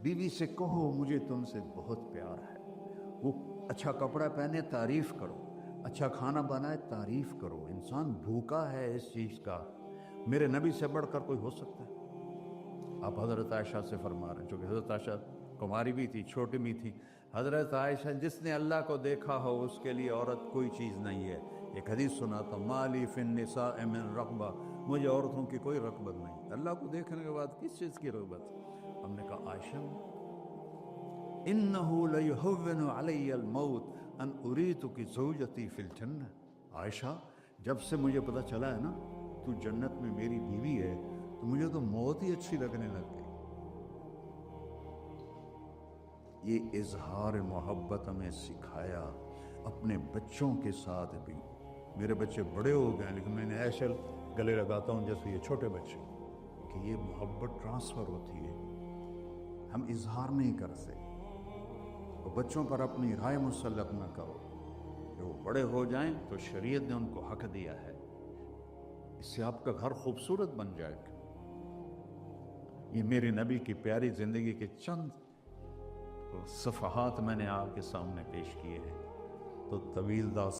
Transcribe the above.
بیوی سے کہو مجھے تم سے بہت پیار ہے، وہ اچھا کپڑا پہنے تعریف کرو، اچھا کھانا بنائے تعریف کرو۔ انسان بھوکا ہے اس چیز کا، میرے نبی سے بڑھ کر کوئی ہو سکتا ہے؟ آپ حضرت عائشہ سے فرما رہے ہیں، چونکہ حضرت عائشہ کماری بھی تھی، چھوٹی بھی تھی۔ حضرت عائشہ، جس نے اللہ کو دیکھا ہو اس کے لیے عورت کوئی چیز نہیں ہے۔ ایک حدیث سناتا ہوں، مالی فی النساء من رغبہ، مجھے عورتوں کی کوئی رغبت نہیں۔ اللہ کو دیکھنے کے بعد کس چیز کی رغبت؟ ہم نے کہا عائشہ، انہ لیہون علی الموت ان اریتک زوجتی فی الجنہ۔ عائشہ، جب سے مجھے پتہ چلا ہے نا تو جنت میں میری بیوی ہے، تو مجھے تو موت ہی اچھی لگنے لگ گئی۔ یہ اظہار محبت ہمیں سکھایا اپنے بچوں کے ساتھ بھی۔ میرے بچے بڑے ہو گئے لیکن میں نے ایسے گلے لگاتا ہوں جیسے یہ چھوٹے بچے، کہ یہ محبت ٹرانسفر ہوتی ہے، ہم اظہار نہیں کرتے۔ اور بچوں پر اپنی رائے مسلط نہ کرو، جو بڑے ہو جائیں تو شریعت نے ان کو حق دیا ہے، اس سے آپ کا گھر خوبصورت بن جائے گا۔ یہ میرے نبی کی پیاری زندگی کے چند صفحات میں نے آپ کے سامنے پیش کیے ہیں، تو طویل داستان